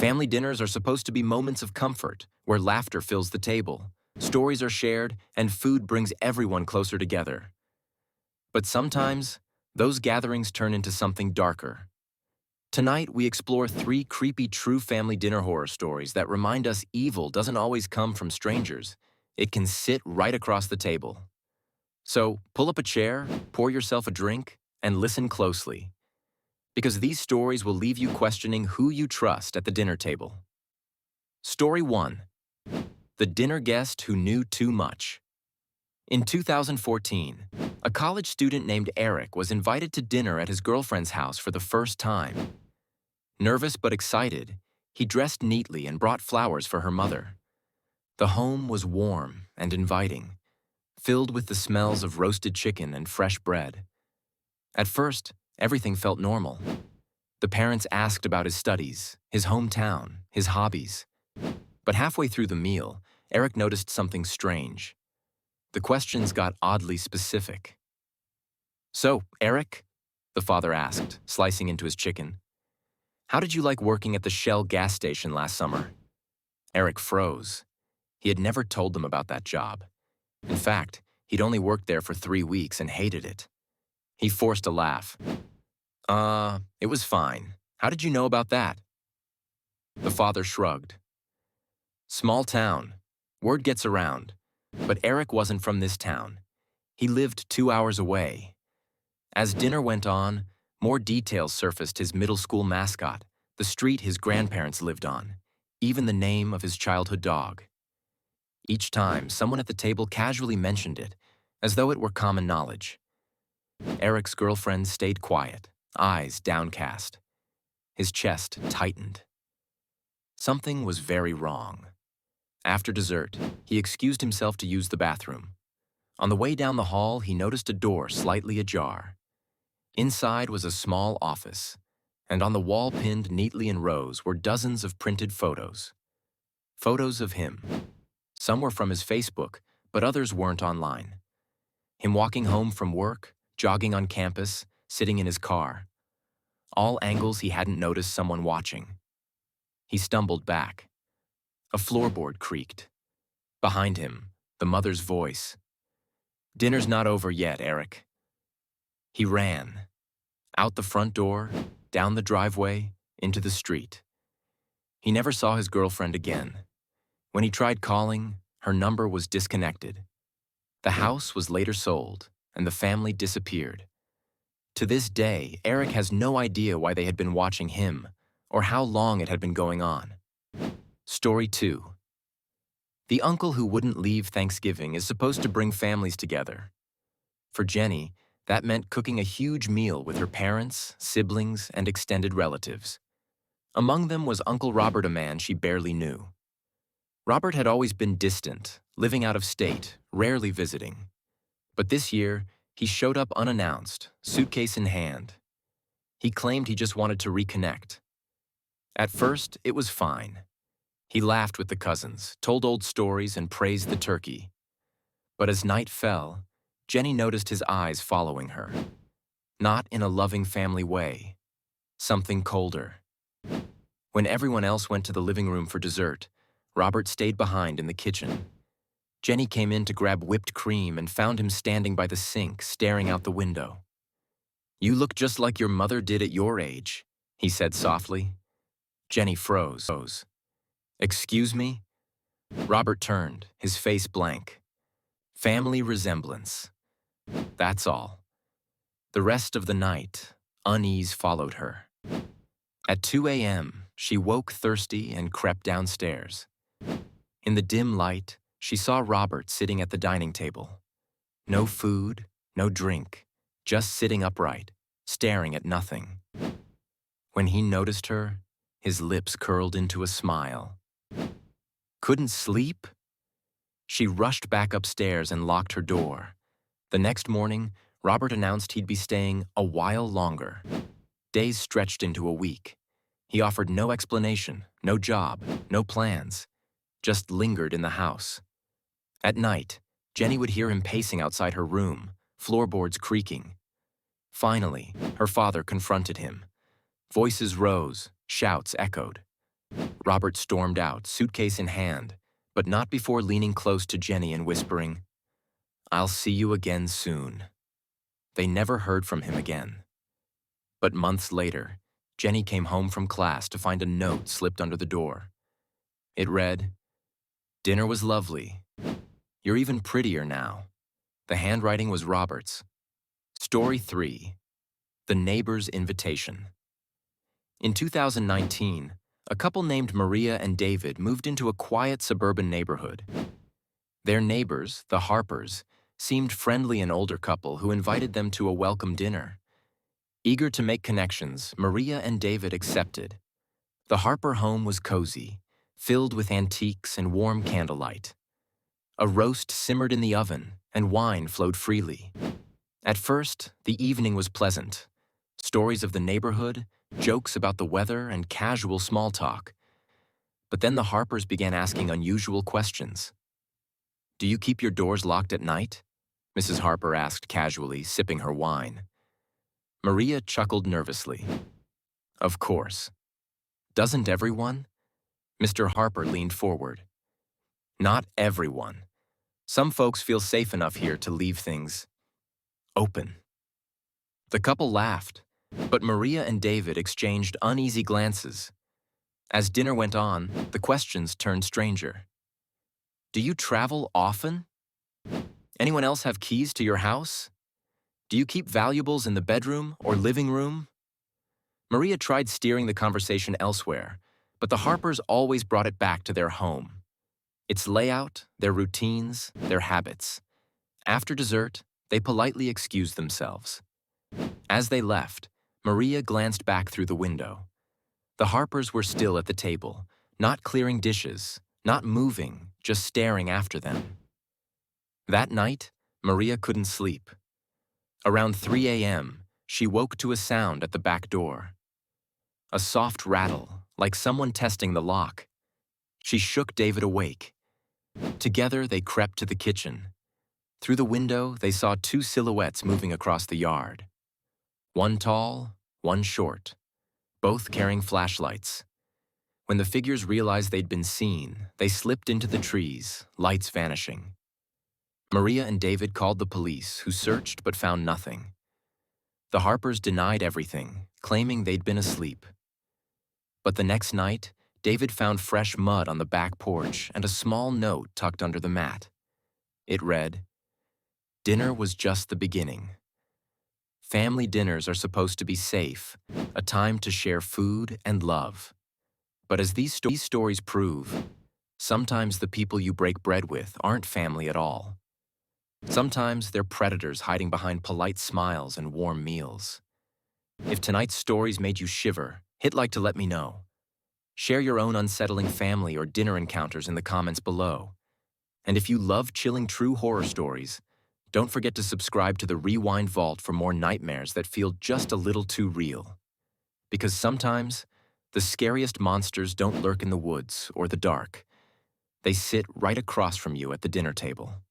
Family dinners are supposed to be moments of comfort, where laughter fills the table, stories are shared, and food brings everyone closer together. But sometimes, those gatherings turn into something darker. Tonight, we explore three creepy true family dinner horror stories that remind us evil doesn't always come from strangers. It can sit right across the table. So, pull up a chair, pour yourself a drink, and listen closely. Because these stories will leave you questioning who you trust at the dinner table. Story 1. The Dinner Guest Who Knew Too Much. In 2014, a college student named Eric was invited to dinner at his girlfriend's house for the first time. Nervous but excited, he dressed neatly and brought flowers for her mother. The home was warm and inviting, filled with the smells of roasted chicken and fresh bread. At first, everything felt normal. The parents asked about his studies, his hometown, his hobbies. But halfway through the meal, Eric noticed something strange. The questions got oddly specific. "So, Eric," the father asked, slicing into his chicken, "how did you like working at the Shell gas station last summer?" Eric froze. He had never told them about that job. In fact, he'd only worked there for 3 weeks and hated it. He forced a laugh. It was fine. How did you know about that?" The father shrugged. Small town. Word gets around. But Eric wasn't from this town. He lived 2 hours away. As dinner went on, more details surfaced: his middle school mascot, the street his grandparents lived on, even the name of his childhood dog. Each time, someone at the table casually mentioned it, as though it were common knowledge. Eric's girlfriend stayed quiet, eyes downcast. His chest tightened. Something was very wrong. After dessert, he excused himself to use the bathroom. On the way down the hall, he noticed a door slightly ajar. Inside was a small office, and on the wall pinned neatly in rows were dozens of printed photos. Photos of him. Some were from his Facebook, but others weren't online. Him walking home from work, jogging on campus, sitting in his car. All angles he hadn't noticed someone watching. He stumbled back. A floorboard creaked. Behind him, the mother's voice. "Dinner's not over yet, Eric." He ran. Out the front door, down the driveway, into the street. He never saw his girlfriend again. When he tried calling, her number was disconnected. The house was later sold, and the family disappeared. To this day, Eric has no idea why they had been watching him, or how long it had been going on. Story 2. The uncle who wouldn't leave Thanksgiving is supposed to bring families together. For Jenny, that meant cooking a huge meal with her parents, siblings, and extended relatives. Among them was Uncle Robert, a man she barely knew. Robert had always been distant, living out of state, rarely visiting. But this year, he showed up unannounced, suitcase in hand. He claimed he just wanted to reconnect. At first, it was fine. He laughed with the cousins, told old stories, and praised the turkey. But as night fell, Jenny noticed his eyes following her. Not in a loving family way. Something colder. When everyone else went to the living room for dessert, Robert stayed behind in the kitchen. Jenny came in to grab whipped cream and found him standing by the sink, staring out the window. "You look just like your mother did at your age," he said softly. Jenny froze. "Excuse me?" Robert turned, his face blank. Family resemblance. That's all. The rest of the night, unease followed her. At 2 a.m., she woke thirsty and crept downstairs. In the dim light, she saw Robert sitting at the dining table. No food, no drink, just sitting upright, staring at nothing. When he noticed her, his lips curled into a smile. Couldn't sleep? She rushed back upstairs and locked her door. The next morning, Robert announced he'd be staying a while longer. Days stretched into a week. He offered no explanation, no job, no plans, just lingered in the house. At night, Jenny would hear him pacing outside her room, floorboards creaking. Finally, her father confronted him. Voices rose, shouts echoed. Robert stormed out, suitcase in hand, but not before leaning close to Jenny and whispering, "I'll see you again soon." They never heard from him again. But months later, Jenny came home from class to find a note slipped under the door. It read, "Dinner was lovely. You're even prettier now." The handwriting was Robert's. Story 3. The Neighbor's Invitation. In 2019, a couple named Maria and David moved into a quiet suburban neighborhood. Their neighbors, the Harpers, seemed friendly an older couple who invited them to a welcome dinner. Eager to make connections, Maria and David accepted. The Harper home was cozy, filled with antiques and warm candlelight. A roast simmered in the oven, and wine flowed freely. At first, the evening was pleasant. Stories of the neighborhood, jokes about the weather, and casual small talk. But then the Harpers began asking unusual questions. "Do you keep your doors locked at night?" Mrs. Harper asked casually, sipping her wine. Maria chuckled nervously. "Of course. Doesn't everyone?" Mr. Harper leaned forward. "Not everyone. Some folks feel safe enough here to leave things open." The couple laughed, but Maria and David exchanged uneasy glances. As dinner went on, the questions turned stranger. "Do you travel often? Anyone else have keys to your house? Do you keep valuables in the bedroom or living room?" Maria tried steering the conversation elsewhere, but the Harpers always brought it back to their home. Its layout, their routines, their habits. After dessert, they politely excused themselves. As they left, Maria glanced back through the window. The Harpers were still at the table, not clearing dishes, not moving, just staring after them. That night, Maria couldn't sleep. Around 3 a.m., she woke to a sound at the back door. A soft rattle, like someone testing the lock. She shook David awake. Together, they crept to the kitchen. Through the window, they saw two silhouettes moving across the yard. One tall, one short, both carrying flashlights. When the figures realized they'd been seen, they slipped into the trees, lights vanishing. Maria and David called the police, who searched but found nothing. The Harpers denied everything, claiming they'd been asleep. But the next night, David found fresh mud on the back porch and a small note tucked under the mat. It read, "Dinner was just the beginning. Family dinners are supposed to be safe, a time to share food and love. But as these stories prove, sometimes the people you break bread with aren't family at all. Sometimes they're predators hiding behind polite smiles and warm meals. If tonight's stories made you shiver, hit like to let me know. Share your own unsettling family or dinner encounters in the comments below. And if you love chilling true horror stories, don't forget to subscribe to the Rewind Vault for more nightmares that feel just a little too real. Because sometimes, the scariest monsters don't lurk in the woods or the dark. They sit right across from you at the dinner table.